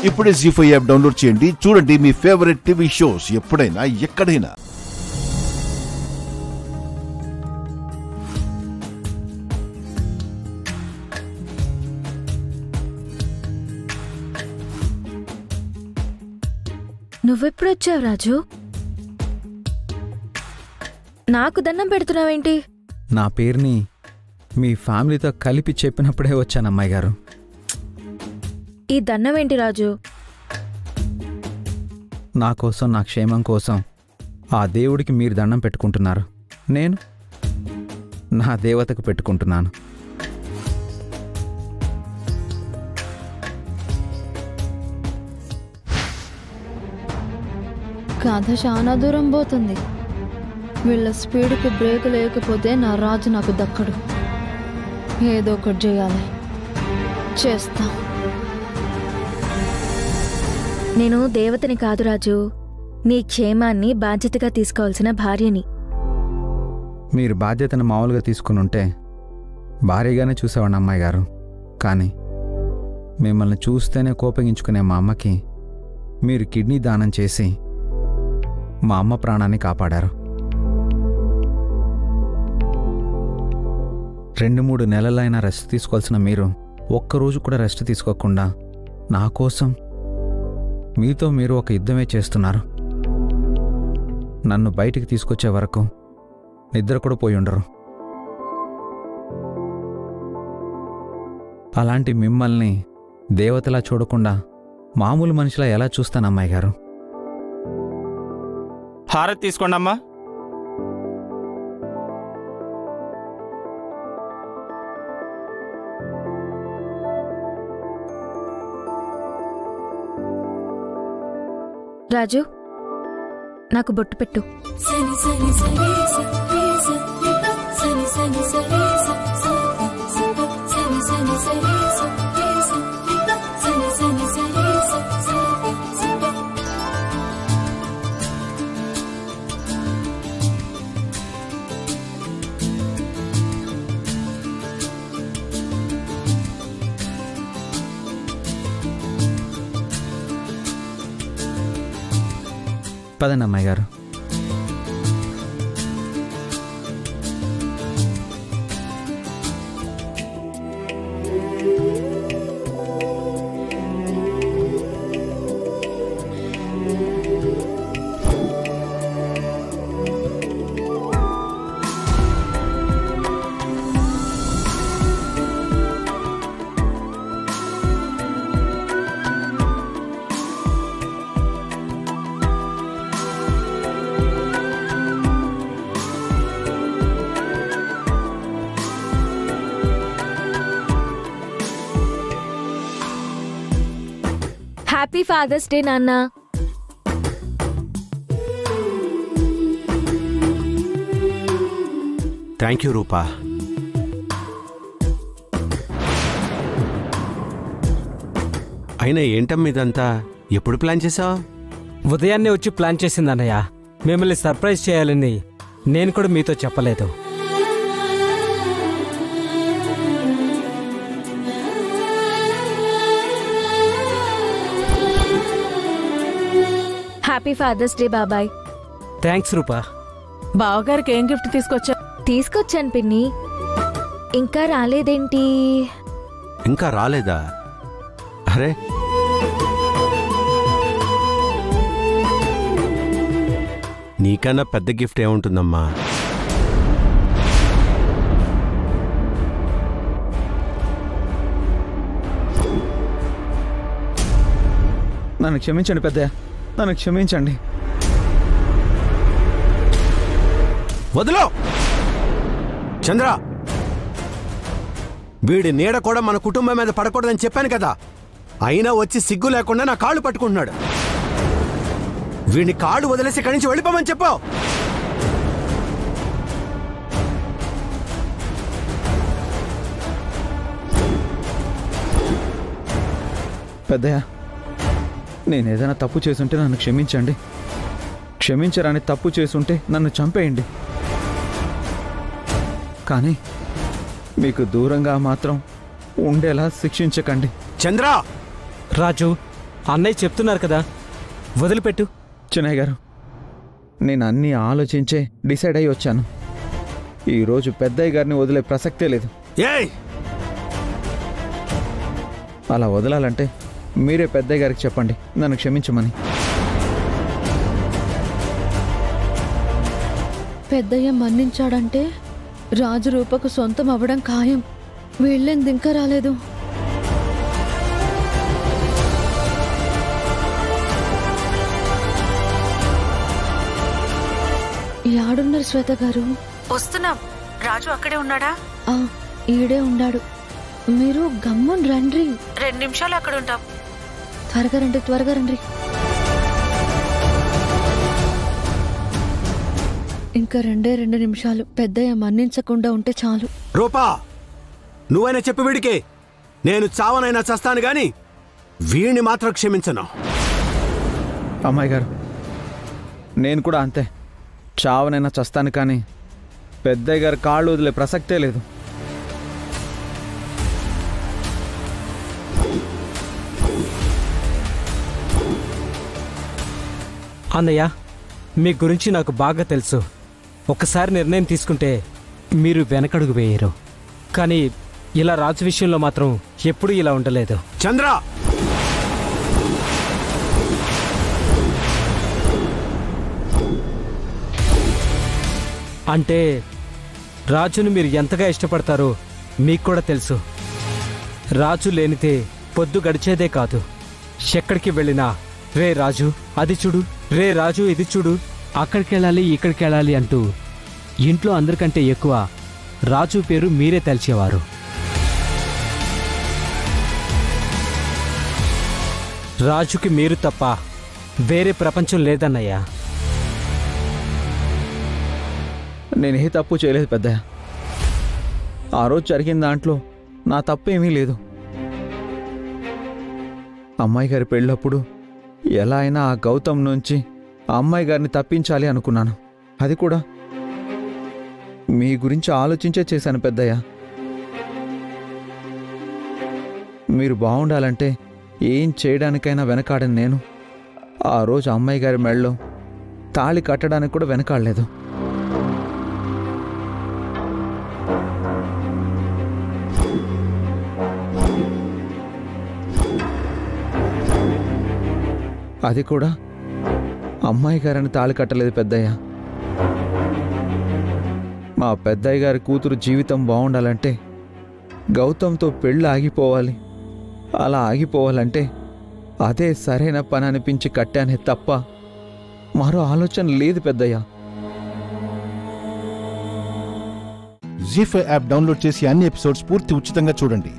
ఇప్పుడే జీ5 app download చేయండి. చూడండి మీ ఫేవరెట్ టీవీ షోస్ ఎప్పుడైనా ఎక్కడైనా. నువ్వెప్పుడు వచ్చావు రాజు? నాకు దండం పెడుతున్నావేంటి? నా పేరుని మీ ఫ్యామిలీతో కలిపి చెప్పినప్పుడే వచ్చాను అమ్మాయి గారు. ఈ దండం ఏంటి రాజు? నా కోసం, నా క్షేమం కోసం ఆ దేవుడికి మీరు దండం పెట్టుకుంటున్నారు, నేను నా దేవతకు పెట్టుకుంటున్నాను. కథ చాలా దూరం పోతుంది. వీళ్ళ స్పీడ్కి బ్రేక్ లేకపోతే నా రాజు నాకు దక్కడు. ఏదో ఒకటి చేయాలి, చేస్తా. నేను దేవతని కాదు రాజు, నీ క్షేమాన్ని బాధ్యతగా తీసుకోవాల్సిన భార్యని. మీరు బాధ్యతను మామూలుగా తీసుకుని భారీగానే చూసేవాడిని అమ్మాయి గారు. కానీ మిమ్మల్ని చూస్తేనే కోపగించుకునే మా అమ్మకి మీరు కిడ్నీ దానం చేసి మా అమ్మ ప్రాణాన్ని కాపాడారు. 2-3 నెలలైనా రెస్ట్ తీసుకోవాల్సిన మీరు ఒక్కరోజు కూడా రెస్ట్ తీసుకోకుండా నా కోసం మీతో మీరు ఒక యుద్ధమే చేస్తున్నారు. నన్ను బయటికి తీసుకొచ్చే వరకు నిద్ర కూడా పోయి ఉండరు. అలాంటి మిమ్మల్ని దేవతలా చూడకుండా మామూలు మనిషిలా ఎలా చూస్తాను అమ్మాయి గారు? హారతి తీసుకోండి అమ్మా. రాజు, నాకు బొట్టు పెట్టు. పదండి అమ్మాయి గారు. హ్యాపీ ఫాదర్స్ డే నాన్న. థ్యాంక్ యూ రూపా. అయినా ఏంటమ్మా ఇదంతా? ఎప్పుడు ప్లాన్ చేసావు? ఉదయాన్నే వచ్చి ప్లాన్ చేసింది అన్నయ్య. మిమ్మల్ని సర్ప్రైజ్ చేయాలని నేను కూడా మీతో చెప్పలేదు. హ్యాపీ ఫాదర్స్ డే బాబాయ్. థ్యాంక్స్ రూపా. బావగారికి ఏం గిఫ్ట్ తీసుకొచ్చాను పిన్ని. ఇంకా రాలేదేంటి? ఇంకా రాలేదా? అరే, నీకన్నా పెద్ద గిఫ్ట్ ఏముంటుందమ్మా? నన్ను క్షమించండి పెద్దయ్య, నన్ను క్షమించండి. వదిలో చంద్ర, వీడి నీడ కూడా మన కుటుంబం మీద పడకూడదని చెప్పాను కదా. అయినా వచ్చి సిగ్గు లేకుండా నా కాళ్ళు పట్టుకుంటున్నాడు. వీడిని కాళ్ళు వదిలేసి ఇక్కడి నుంచి వెళ్ళిపోమని చెప్పావు. పెద్దయ్య, నేనేదైనా తప్పు చేసుంటే నన్ను క్షమించండి. క్షమించరాని తప్పు చేసుంటే నన్ను చంపేయండి. కానీ మీకు దూరంగా మాత్రం ఉండేలా శిక్షించకండి. చంద్ర, రాజు, అన్నయ్య చెప్తున్నారు కదా, వదిలిపెట్టు. చిన్నయ్య గారు, నేను అన్నీ ఆలోచించే డిసైడ్ అయ్యి వచ్చాను. ఈరోజు పెద్దయ్య గారిని వదిలే ప్రసక్తే లేదు. ఏయ్, అలా వదలాలంటే మీరే పెద్దయ్య గారికి చెప్పండి నన్ను క్షమించమని. పెద్దయ్య మన్నించాడంటే రాజు రూపకు సొంతం అవ్వడం ఖాయం. వీళ్ళేంది ఇంకా రాలేదు? యాడున్నారు శ్వేత గారు? వస్తున్నాం. రాజు అక్కడే ఉన్నాడా? ఆ, ఈడే ఉండాడు. మీరు గమ్మున్ రండ్రి. 2 నిమిషాలు అక్కడ ఉంటాం. త్వరగా రండి, త్వరగా రండి. ఇంకా 2 నిమిషాలు. పెద్దయ్య మన్నించకుండా ఉంటే చాలు. రూపా, నువ్వైనా చెప్పు వీడికి, నేను చావనైనా చస్తాను గాని వీడిని మాత్రం క్షమించను. అమ్మాయి గారు, నేను కూడా అంతే. చావనైనా చస్తాను కానీ పెద్దయ్య గారు కాళ్ళు వదిలే ప్రసక్తే లేదు. అన్నయ్య, మీ గురించి నాకు బాగా తెలుసు. ఒకసారి నిర్ణయం తీసుకుంటే మీరు వెనకడుగు వేయరు. కానీ ఇలా రాజు విషయంలో మాత్రం ఎప్పుడూ ఇలా ఉండలేదు. చంద్ర, అంటే రాజును మీరు ఎంతగా ఇష్టపడతారో మీకు కూడా తెలుసు. రాజు లేనితే పొద్దు గడిచేదే కాదు. ఎక్కడికి వెళ్ళినా రే రాజు అది చూడు, రే రాజు ఇది చూడు, అక్కడికి వెళ్ళాలి ఇక్కడికి వెళ్ళాలి అంటూ ఇంట్లో అందరికంటే ఎక్కువ రాజు పేరు మీరే తలిచేవారు. రాజుకి మీరు తప్ప వేరే ప్రపంచం లేదన్నయ్యా. నేను ఏ తప్పు చేయలేదు పెద్దయ్య. ఆ రోజు జరిగిన దాంట్లో నా తప్పేమీ లేదు. అమ్మాయి గారి పెళ్ళప్పుడు ఎలా అయినా ఆ గౌతమ్ నుంచి ఆ అమ్మాయి గారిని తప్పించాలి అనుకున్నాను. అది కూడా మీ గురించి ఆలోచించే చేశాను పెద్దయ్య. మీరు బాగుండాలంటే ఏం చేయడానికైనా వెనకాడని నేను ఆ రోజు అమ్మాయి గారి మెడలో తాళి కట్టడానికి కూడా వెనకాడలేదు. అది కూడా అమ్మాయి గారిని తాళి కట్టలేదు పెద్దయ్య. మా పెద్దయ్య గారి కూతురు జీవితం బాగుండాలంటే గౌతమ్తో పెళ్ళి ఆగిపోవాలి. అలా ఆగిపోవాలంటే అదే సరైన పని అనిపించి కట్టానే తప్ప మరో ఆలోచన లేదు పెద్దయ్య. జీ5 యాప్ డౌన్లోడ్ చేసి అన్ని ఎపిసోడ్స్ పూర్తి ఉచితంగా చూడండి.